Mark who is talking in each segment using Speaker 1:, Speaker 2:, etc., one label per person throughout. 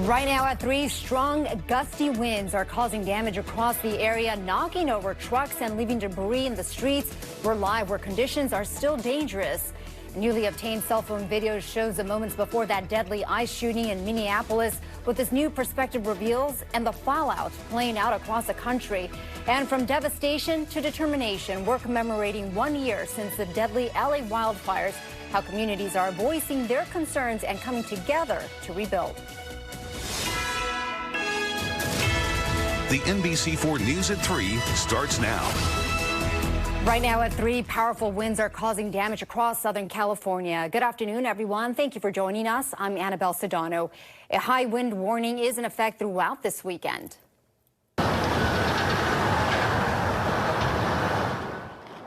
Speaker 1: Right now at 3, strong gusty winds are causing damage across the area, knocking over trucks and leaving debris in the streets. We're live where conditions are still dangerous. Newly obtained cell phone video shows the moments before that deadly ICE shooting in Minneapolis. What this new perspective reveals and the fallout playing out across the country. And from devastation to determination, we're commemorating 1 year since the deadly LA wildfires, how communities are voicing their concerns and coming together to rebuild.
Speaker 2: The NBC4 News at 3 starts now.
Speaker 1: Right now at 3, powerful winds are causing damage across Southern California. Good afternoon, everyone. Thank you for joining us. I'm Annabelle Sedano. A high wind warning is in effect throughout this weekend.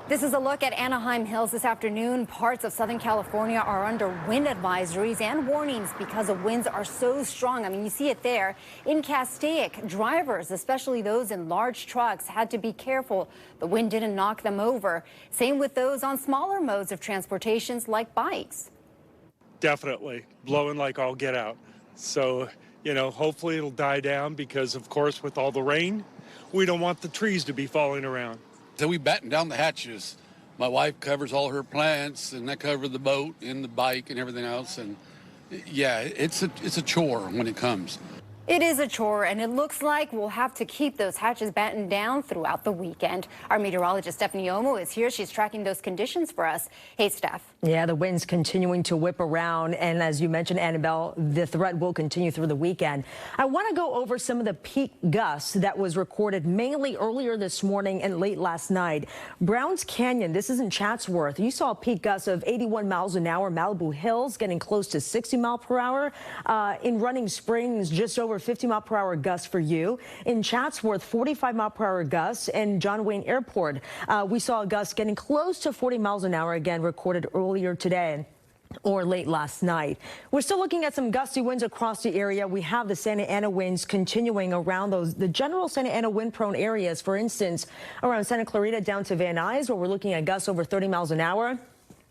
Speaker 1: This is a look at Anaheim Hills this afternoon. Parts of Southern California are under wind advisories and warnings because the winds are so strong. I mean, you see it there. In Castaic, drivers, especially those in large trucks, had to be careful. The wind didn't knock them over. Same with those on smaller modes of transportations like bikes.
Speaker 3: Definitely blowing like all get out. So, hopefully it'll die down because, of course, with all the rain, we don't want the trees to be falling around.
Speaker 4: So we batten down the hatches. My wife covers all her plants, and I cover the boat and the bike and everything else. And yeah, it's a chore when it comes.
Speaker 1: It is a chore, and it looks like we'll have to keep those hatches battened down throughout the weekend. Our meteorologist Stephanie Omo is here. She's tracking those conditions for us. Hey, Steph.
Speaker 5: Yeah, the wind's continuing to whip around. And as you mentioned, Annabelle, the threat will continue through the weekend. I want to go over some of the peak gusts that was recorded mainly earlier this morning and late last night. Browns Canyon, this is in Chatsworth. You saw a peak gust of 81 miles an hour. Malibu Hills getting close to 60 miles per hour. In Running Springs, just over 50 mile per hour gusts for you. In Chatsworth, 45 mile per hour gusts. And John Wayne Airport, we saw a gust getting close to 40 miles an hour again recorded earlier today or late last night. We're still looking at some gusty winds across the area. We have the Santa Ana winds continuing around the general Santa Ana wind prone areas. For instance, around Santa Clarita down to Van Nuys, where we're looking at gusts over 30 miles an hour.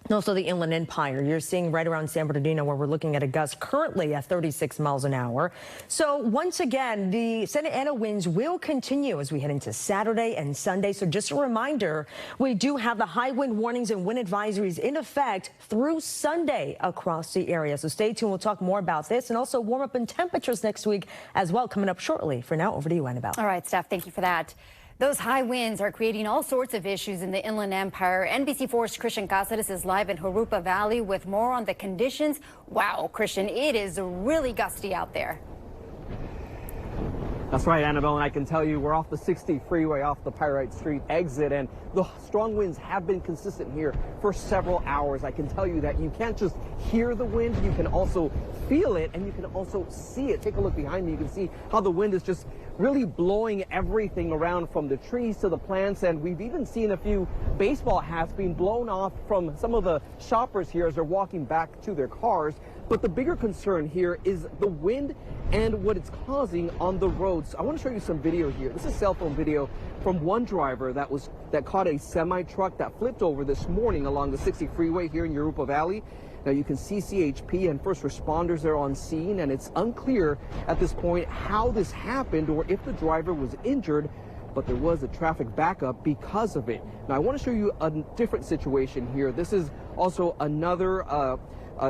Speaker 5: And also the Inland Empire, you're seeing right around San Bernardino, where we're looking at a gust currently at 36 miles an hour. So once again, the Santa Ana winds will continue as we head into Saturday and Sunday. So just a reminder, we do have the high wind warnings and wind advisories in effect through Sunday across the area. So stay tuned. We'll talk more about this and also warm up in temperatures next week as well coming up shortly. For now, over to you, Annabelle.
Speaker 1: All right, Steph, thank you for that. Those high winds are creating all sorts of issues in the Inland Empire. NBC4's Christian Cázares is live in Jurupa Valley with more on the conditions. Wow, Christian, it is really gusty out there.
Speaker 6: That's right, Annabelle, and I can tell you we're off the 60 freeway off the Pyrite Street exit, and the strong winds have been consistent here for several hours. I can tell you that you can't just hear the wind, you can also feel it, and you can also see it. Take a look behind me. You can see how the wind is just really blowing everything around from the trees to the plants, and we've even seen a few baseball hats being blown off from some of the shoppers here as they're walking back to their cars. But the bigger concern here is the wind and what it's causing on the roads. I want to show you some video here. This is cell phone video from one driver that caught a semi-truck that flipped over this morning along the 60 freeway here in Jurupa Valley. Now you can see CHP and first responders there on scene, and it's unclear at this point how this happened or if the driver was injured, but there was a traffic backup because of it. Now I want to show you a different situation here. This is also another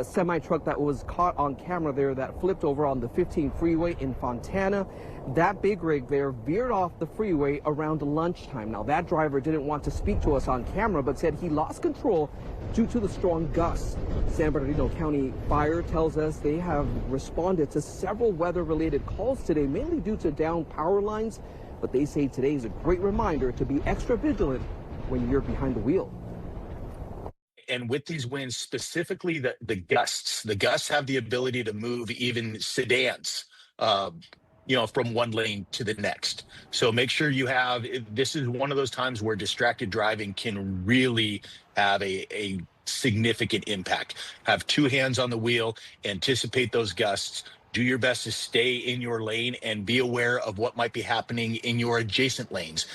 Speaker 6: semi-truck that was caught on camera there that flipped over on the 15 freeway in Fontana. That big rig there veered off the freeway around lunchtime. Now that driver didn't want to speak to us on camera, but said he lost control due to the strong gusts. San Bernardino County Fire tells us they have responded to several weather-related calls today, mainly due to down power lines, but they say today is a great reminder to be extra vigilant when you're behind the wheel.
Speaker 7: And with these winds, specifically the gusts have the ability to move even sedans, from one lane to the next. So make sure this is one of those times where distracted driving can really have a significant impact. Have two hands on the wheel, anticipate those gusts, do your best to stay in your lane and be aware of what might be happening in your adjacent lanes.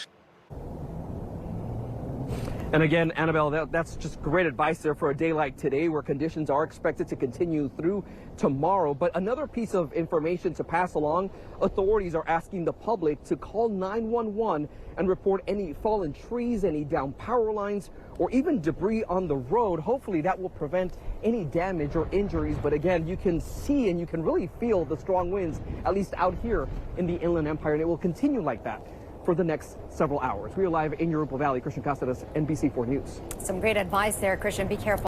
Speaker 6: And again, Annabelle, that's just great advice there for a day like today where conditions are expected to continue through tomorrow. But another piece of information to pass along, authorities are asking the public to call 911 and report any fallen trees, any down power lines, or even debris on the road. Hopefully that will prevent any damage or injuries. But again, you can see and you can really feel the strong winds, at least out here in the Inland Empire, and it will continue like that for the next several hours. We are live in Europa Valley. Christian Cázares, NBC4 News.
Speaker 1: Some great advice there, Christian. Be careful.